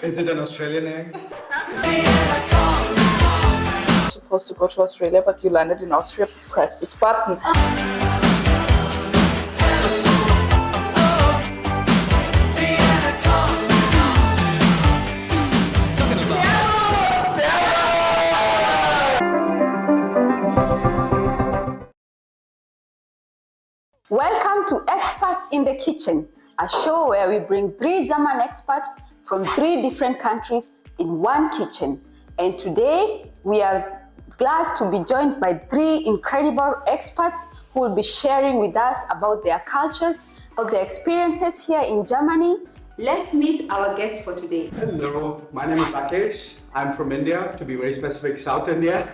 Is it an Australian egg? Supposed to go to Australia, but you landed in Austria. Press this button. Welcome to Expats in the Kitchen, a show where we bring 3 German expats from 3 different countries in one kitchen. And today we are glad to be joined by 3 incredible experts who will be sharing with us about their cultures, about their experiences here in Germany. Let's meet our guests for today. Hello, my name is Rakesh. I'm from India, to be very specific, South India.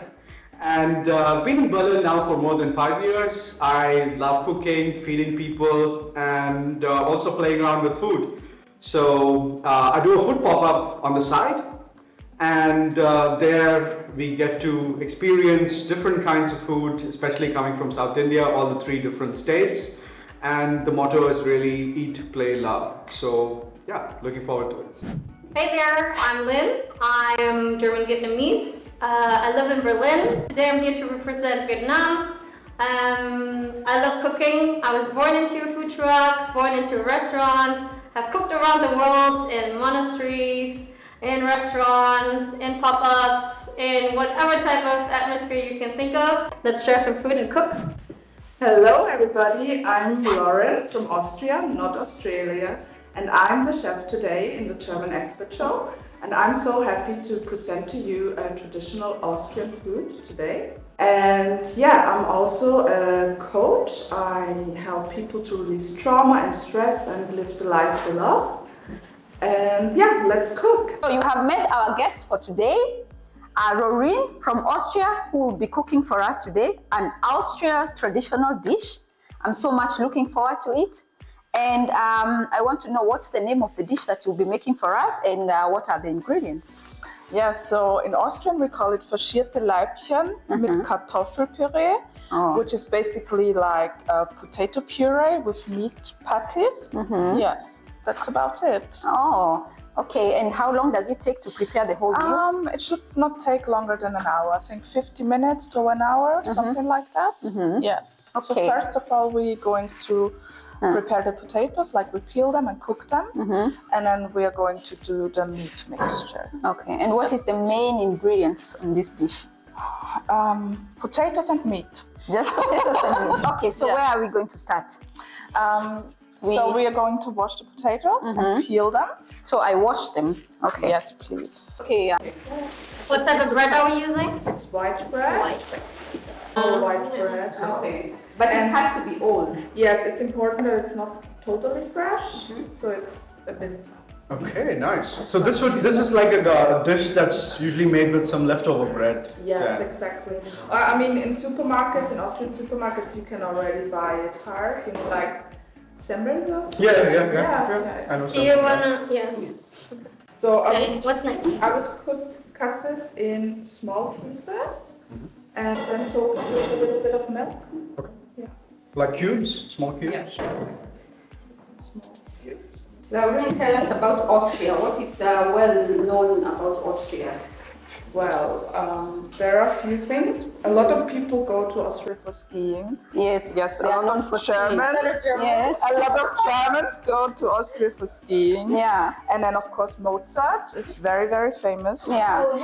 And been in Berlin now for more than 5 years. I love cooking, feeding people, and also playing around with food. So I do a food pop-up on the side, and there we get to experience different kinds of food, especially coming from South India, all the 3 different states. And the motto is really eat, play, love. So yeah, looking forward to it. Hey there, I'm Lynn. I am German Vietnamese. I live in Berlin. Today I'm here to represent Vietnam. I love cooking. I was born into a food truck, born into a restaurant. I've cooked around the world in monasteries, in restaurants, in pop-ups, in whatever type of atmosphere you can think of. Let's share some food and cook. Hello everybody, I'm Lauren from Austria, not Australia, and I'm the chef today in the German Expert Show, and I'm so happy to present to you a traditional Austrian food today. And yeah, I'm also a coach. I help people to release trauma and stress and live the life they love. And yeah, let's cook. So you have met our guests for today. Rorin from Austria, who will be cooking for us today, an Austria's traditional dish. I'm so much looking forward to it. And I want to know what's the name of the dish that you'll be making for us and what are the ingredients? Yeah, so in Austrian we call it Faschierte Laibchen mit Erdäpfelpüree, which is basically like a potato puree with meat patties. Yes, that's about it. Oh, okay. And how long does it take to prepare the whole meal? It should not take longer than an hour. I think 50 minutes to 1 hour, something like that. Yes. Okay. So first of all, we're going to prepare the potatoes, like we peel them and cook them, and then we are going to do the meat mixture. Okay. And what is the main ingredients in this dish? Potatoes and meat. Just potatoes and meat. Okay. So where are we going to start? So we are going to wash the potatoes and peel them. So I wash them. Okay. Yes, please. Okay. What type of bread are we using? It's white bread. White bread. White bread. Okay. But it has to be old. Yes, it's important that it's not totally fresh, so it's a bit. Okay, nice. So this is like a dish that's usually made with some leftover bread. Yes, exactly. I mean, in supermarkets, in Austrian supermarkets, you can already buy it hard, like semmelwürfel. Yeah. I know Do you wanna? Yeah. So Okay. What's next? I would cut this in small pieces and then soak it with a little bit of milk. Okay. Yeah. Like cubes, small cubes? Yes. Small cubes. Lauren, tell us about Austria. What is well known about Austria? Well, there are a few things. A lot of people go to Austria for skiing. Yes, Yes, they are known for skiing. Yes. A lot of Germans go to Austria for skiing. Yeah. And then, of course, Mozart is very, very famous. Yeah. What's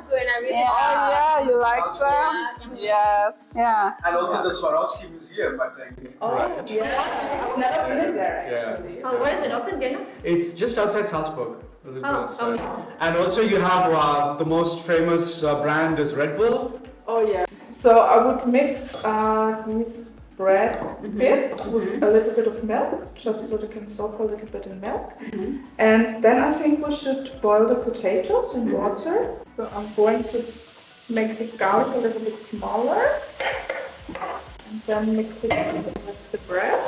going on? Yeah. Oh, yeah, you like them? Yes. Yeah. And also the Swarovski Museum, I think. Oh, yeah. I've never been there, actually. Oh, where is it? Also in Vienna? It's just outside Salzburg. A little Oh, outside. And also you have the most famous brand is Red Bull. Oh, yeah. So I would mix these bread bits with a little bit of milk, just so they can soak a little bit in milk. And then I think we should boil the potatoes in water. So I'm going to make the garlic a little bit smaller. And then mix it with the bread.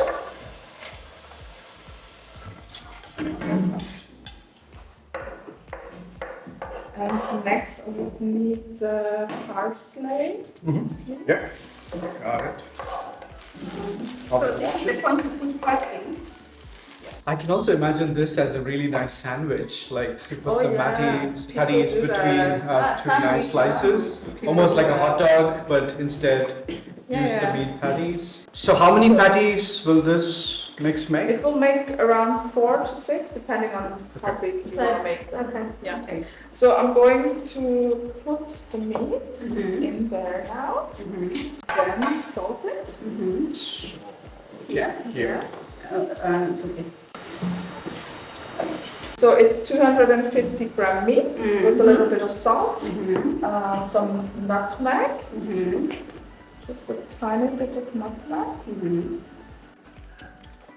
And next I would need parsley. Yeah, got it. So this is the point to put parsley. I can also imagine this as a really nice sandwich. Like you put the patties People do between that. two nice slices, almost like a hot dog, but instead use the meat patties. So how many patties will this mix make? It will make around 4 to 6, depending on how big you want to make them. Okay. Yeah. Okay. So I'm going to put the meat in there now. Then salt it. Yeah, here. It's okay. So it's 250 gram meat with a little bit of salt, some nutmeg, just a tiny bit of nutmeg.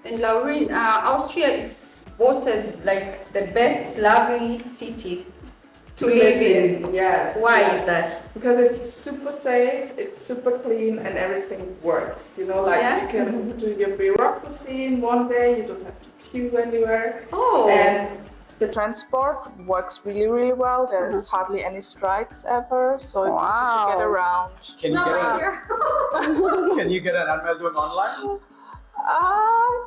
And Lauren, Austria is voted like the best lovely city to live in. Yes. Why yes. is that? Because it's super safe, it's super clean, and everything works. You know, like you can do your bureaucracy in one day, you don't have to queue anywhere. Oh. And the transport works really, really well. There's hardly any strikes ever, so it's easy to get around. Can you get an Anmeldung online?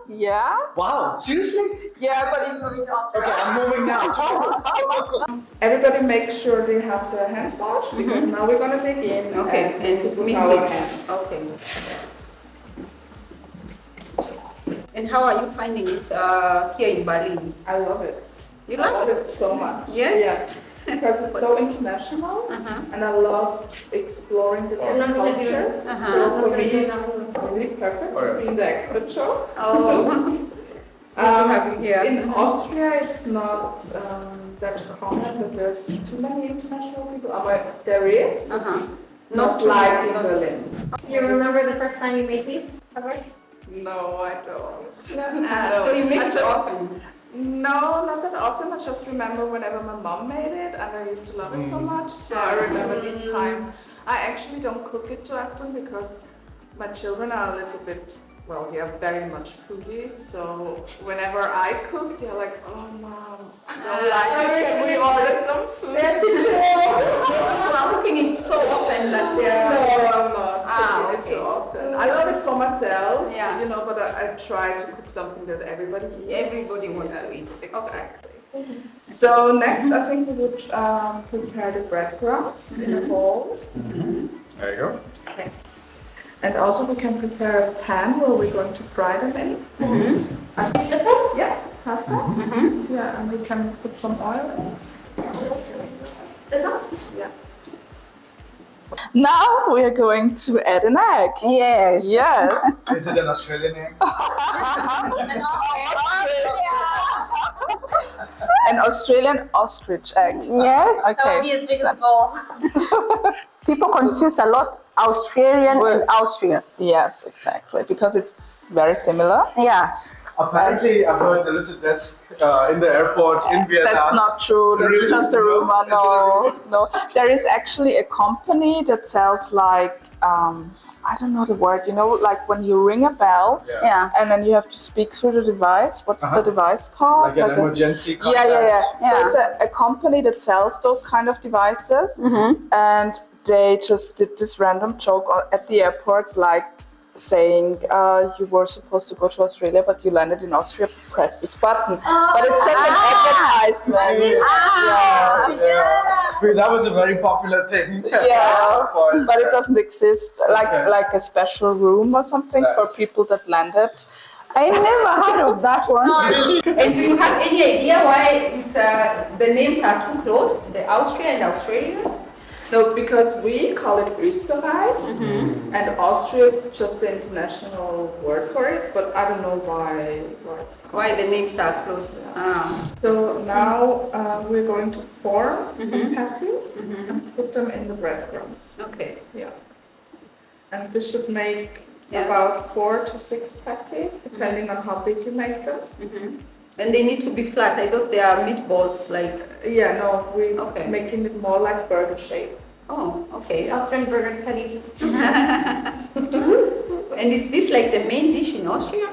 Yeah. Wow, seriously? Yeah, but it's moving to Austria. Okay, I'm moving now. Everybody make sure they have their hands washed because now we're gonna dig in. Okay, and mix our it. hands. Okay. And how are you finding it here in Berlin? I love it. You I love love it so much. Yes? Yes. Because it's so international, and I love exploring different cultures. So for me, it's really perfect to be in the expert show. Oh, it's good to have you here. In Austria, it's not that common that there's too many international people. But there is, not like in Berlin. You remember the first time you made these? No, I don't. So you make it often? No, not that often. I just remember whenever my mom made it, and I used to love it so much. So I remember these times. I actually don't cook it too often because my children are a little bit, well, they are very much foodies. So whenever I cook, they're like, "Oh, mom, I don't like it. Can we order some food?" You are cooking it so often that they are... No, I'm not cooking it okay. too often. I love it for myself, Yeah. you know, but I try to cook something that everybody eats. Everybody wants to eat. Exactly. So next, I think we would prepare the breadcrumbs in a bowl. There you go. Okay. And also we can prepare a pan where we're going to fry them in. I think this one? Yeah, half that. Yeah, and we can put some oil in. This one? Yeah. Now we are going to add an egg. Yes. Yes. Is it an Australian egg? An Australian ostrich egg. Yes. That would be as big as a bowl. People confuse a lot Australian and Austria. Yes, exactly, because it's very similar. Yeah. Apparently, I've heard there is a desk in the airport in Vienna. That's not true. That's Really? just a rumor. No. There is actually a company that sells like I don't know the word. You know, like when you ring a bell, Yeah. and then you have to speak through the device. What's the device called? Like an emergency contact. Yeah. Yeah. So it's a company that sells those kind of devices, and they just did this random joke at the airport, like saying you were supposed to go to Australia, but you landed in Austria. Press this button, but it's just an advertisement. Because that was a very popular thing. Yeah, but it doesn't exist like a special room or something for people that landed. I never heard of that one. And do you have any idea why it's, the names are too close, the Austria and Australia? No, because we call it Österreich, and Austria is just the international word for it, but I don't know why it's called. Why the names are close? So now we're going to form some patties and put them in the breadcrumbs. Okay. Yeah. And this should make about 4 to 6 patties, depending on how big you make them. And they need to be flat. I thought they are meatballs, like... Yeah, no, we're making it more like burger shape. Oh, okay. Austrian burger patties. And is this like the main dish in Austria?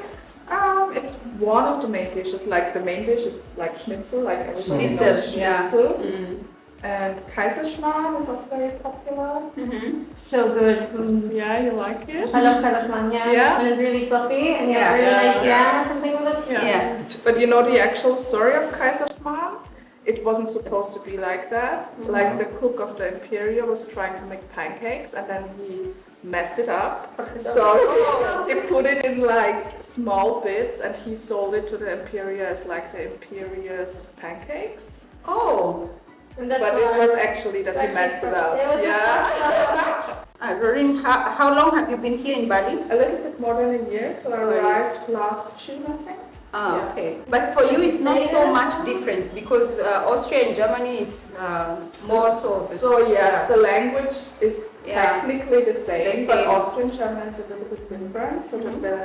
It's one of the main dishes. Like the main dish is like schnitzel, like everybody Schnitzel, knows yeah. schnitzel. And Kaiserschmarrn is also very popular. So good. Yeah, you like it? I love Kaiserschmarrn, yeah. Yeah? When it's really fluffy and you have Yeah. really nice jam or something with it. Yeah. But you know the actual story of Kaiserschmarrn? It wasn't supposed to be like that. Like the cook of the Imperial was trying to make pancakes and then he messed it up. So they put it in like small bits and he sold it to the Imperial as like the Imperial's pancakes. Oh, And that's But why it was actually that he actually messed it up. It was Yeah. Rorin, how long have you been here in Bali? A little bit more than a year, so I arrived last June, I think. Ah, Yeah. okay. But for you, it's not so much difference because Austria and Germany is more so. So yes, the language is Yeah. technically the same, The but same. Austrian German is a little bit different, so the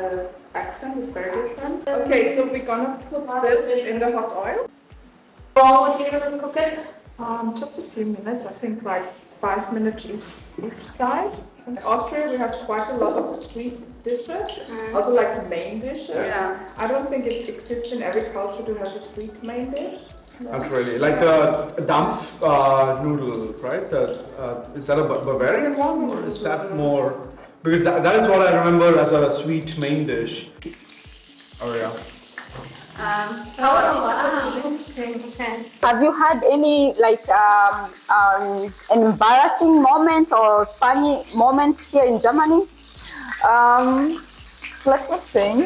accent is very different. Okay, so we're gonna put this in the hot oil. How long would you cook it? Just a few minutes, I think like 5 minutes each side. In Austria we have quite a lot of sweet dishes, also like main dishes. Yeah. I don't think it exists in every culture to have a sweet main dish. Not really. Like the Dampf noodle, right? Is that a Bavarian one or is that more? Because that is what I remember as a sweet main dish. Oh yeah. How are you supposed to do? Okay. Have you had any like embarrassing moment or funny moments here in Germany? Let me think.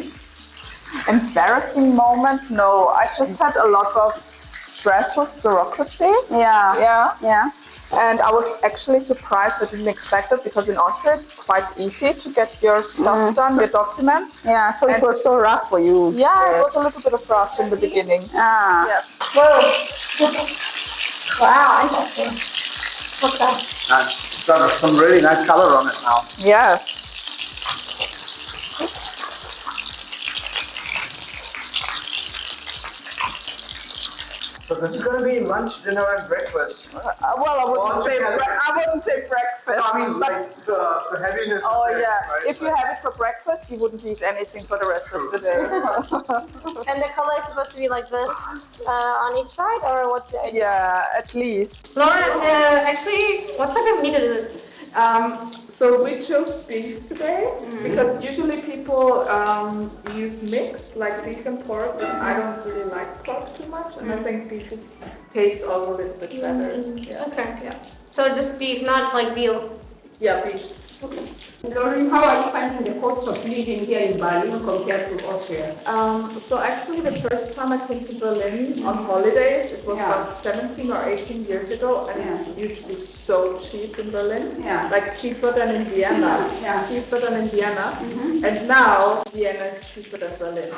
Embarrassing moment? No, I just had a lot of stress with bureaucracy. Yeah. Yeah. And I was actually surprised. I didn't expect it because in Austria it's quite easy to get your stuff done, your documents. Yeah. So it was so rough for you. Yeah, it was a little bit of rough in the beginning. Ah. Yes. Wow, interesting. Okay. It's got some really nice color on it now. Yes. So this is going to be lunch, dinner, and breakfast. Well, I wouldn't say breakfast. I mean, like the heaviness. Oh of it, yeah. right? If you have it for breakfast, you wouldn't eat anything for the rest of the day. And the color is supposed to be like this on each side, or what's the idea? Yeah, at least. Laura, actually, what type of meat is it? So we chose beef today because usually people use mixed, like beef and pork, but I don't really like pork too much, and I think beef tastes all a little bit better. Yeah. Okay. Yeah. So just beef, not like veal. Yeah, beef. Rorin, how are you finding the cost of living here in Bali compared to Austria? So actually the first time I came to Berlin on holidays, it was about 17 or 18 years ago, and it used to be so cheap in Berlin. Yeah. Like cheaper than in Vienna. Yeah. Cheaper than in Vienna. And now Vienna is cheaper than Berlin.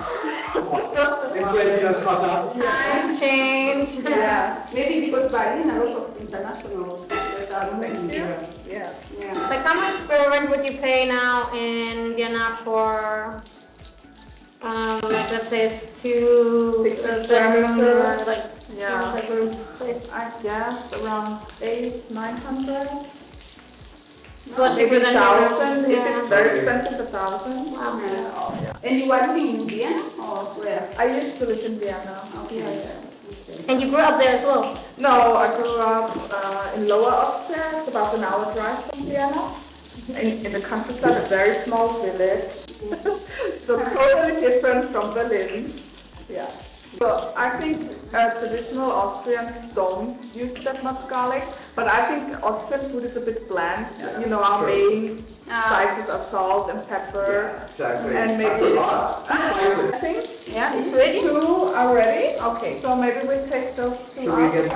Inflation has caught up. Times change. Yeah. Maybe because Bali and a lot of internationals just are moving here. Yes. Yeah. Like how much per rent would you pay now in Vienna for, like let's say it's 2 6 square bedroom or meters. like Yeah. like room place? I guess around 800-900. So much cheaper than 1,000. If Yeah. it's very expensive, 1,000. Wow. And you are living in Vienna or where? I used to live in Vienna. Okay. And you grew up there as well? No, I grew up in Lower Austria. It's about an hour drive from Vienna. In the countryside, a very small village. So totally different from Berlin. Yeah. So I think traditional Austrians don't use that much garlic, but I think Austrian food is a bit bland. You know, our main spices are salt and pepper. Exactly. And maybe That's a lot. I think Yeah, it's ready? 2 are ready. Okay. So maybe we take those 2 Should we out. get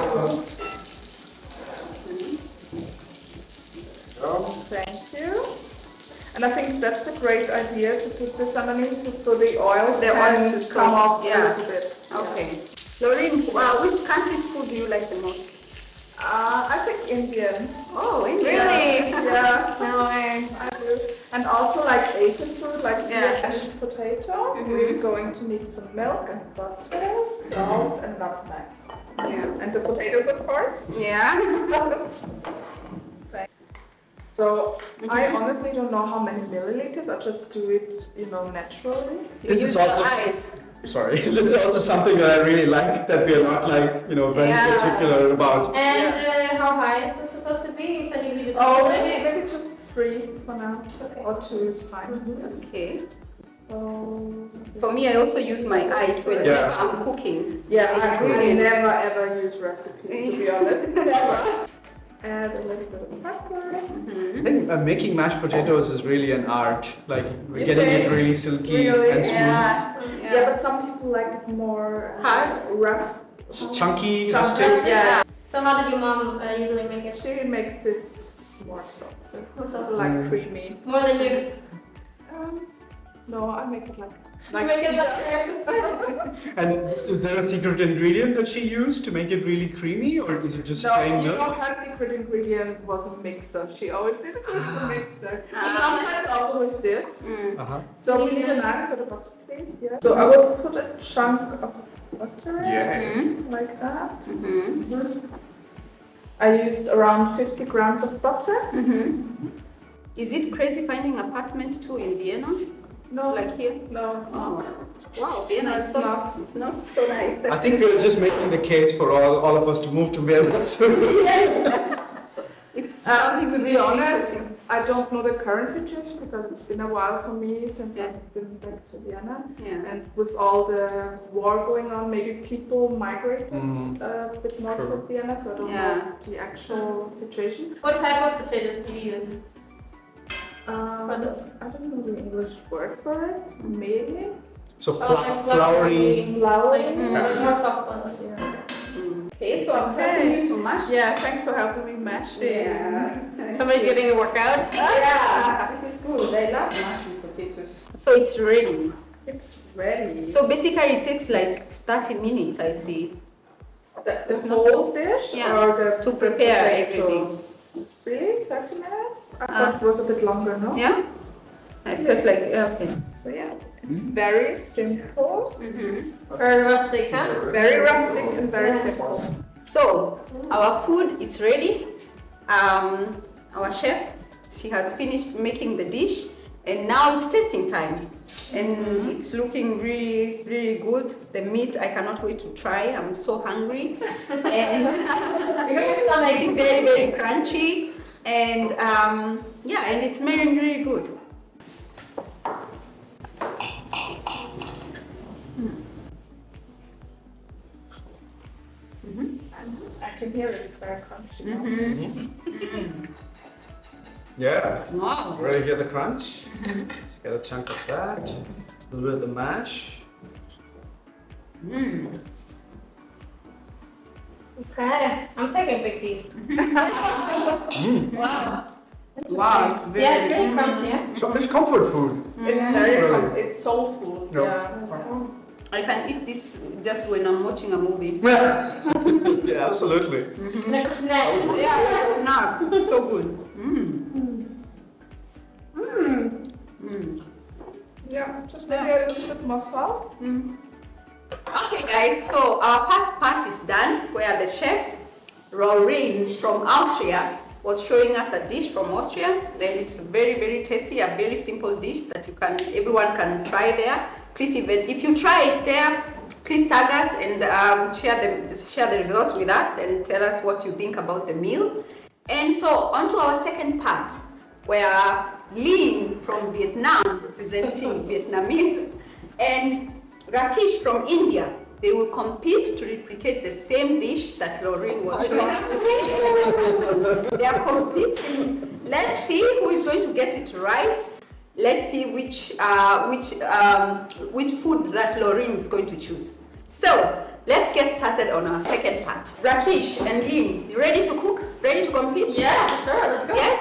Thank you. And I think that's a great idea to put this underneath so the oil can to come soak, off yeah. a little bit. Okay. Rorin, which country's food do you like the most? I think Indian. Oh, India. Really? Yeah, No way. I do. And also like Asian food, like Yeah. mashed potato. We're going to need some milk and butter, salt and nutmeg. Yeah. And the potatoes, of course. Yeah. So I honestly don't know how many milliliters. I just do it, naturally. This is Use your also eyes. Sorry, this is also something that I really like, that we are not like, very particular about. And how high is this supposed to be? You said you needed. Oh, maybe just 3 for now. Okay. Or 2 is fine. Yes. Okay. So, For me, I also use my eyes whenever I'm cooking. yeah, It's I really- never ever use recipes, to be honest. Never. Add a little bit of pepper. I think making mashed potatoes is really an art, like You getting say? it really silky Really? and smooth. Yeah, but some people like it more Hard? Chunky, Chunky, rustic. yeah. So how did your mom usually make it? She makes it more softer. More So softer. like creamy. More than you. No, I make it like You make it she like And is there a secret ingredient that she used to make it really creamy, or is it just No, plain milk? her secret ingredient was a mixer. She always did it with the mixer. Sometimes also with this. Uh-huh. So we need a knife for the butter, please. Yeah. So I will put a chunk of butter like that. I used around 50 grams of butter. Is it crazy finding apartment too in Vienna? No, Like here? no, it's not. Wow, Vienna is No, it's it's not so nice. I think we're just making the case for all of us to move to Vienna soon. It's sounding To be really honest, interesting. I don't know the current situation because it's been a while for me since Yeah. I've been back to Vienna. Yeah. And with all the war going on, maybe people migrated a bit more True. to Vienna, so I don't Yeah. know the actual situation. What type of potatoes do you use? I don't know the English word for it. Maybe. So Like floury. Flour. Like more soft ones. Yeah. Okay, so I'm helping you to mash. Yeah, thanks for helping me mash it. Yeah. Somebody's getting a workout. Yeah, this is good. I love mashing potatoes. So it's ready. It's ready. So basically it takes like 30 minutes, I see. The whole dish Yeah, or the to prepare potatoes? Really? 30 minutes? I thought it was a bit longer, no? Yeah? I felt like, okay. So yeah, it's very simple, Very rustic, huh? very rustic and very simple. So our food is ready. Our chef, she has finished making the dish and now it's tasting time. And it's looking really, really good. The meat, I cannot wait to try. I'm so hungry. And it's looking very, very crunchy. And yeah, and it's smelling really good. I can hear it, it's very crunchy. Yeah. Wow. Ready to hear the crunch? Let's get a chunk of that. A little bit of the mash. Okay, I'm taking a big piece. Wow. Wow, it's very Yeah, it's really crunchy, yeah? So it's comfort food. It's very, Really? it's soul food. Yeah. I can eat this just when I'm watching a movie. Yeah, absolutely. Next snack. Yeah, it's not. It's so good. Yeah, just maybe a little bit more salt. Okay guys, so our first part is done where the chef, Rorin from Austria, was showing us a dish from Austria. Then it's very, very tasty, a very simple dish that everyone can try there. Please, even if you try it there, please tag us and share the results with us and tell us what you think about the meal. And so on to our second part, where Lynn from Vietnam, representing Vietnamese, and Rakesh from India, they will compete to replicate the same dish that Lorraine was showing us today. They are competing. Let's see who is going to get it right. Let's see which food that Lorraine is going to choose. So let's get started on our second part. Rakesh and Lynn, you ready to cook? Ready to compete? Yeah, sure, let's go. Yes?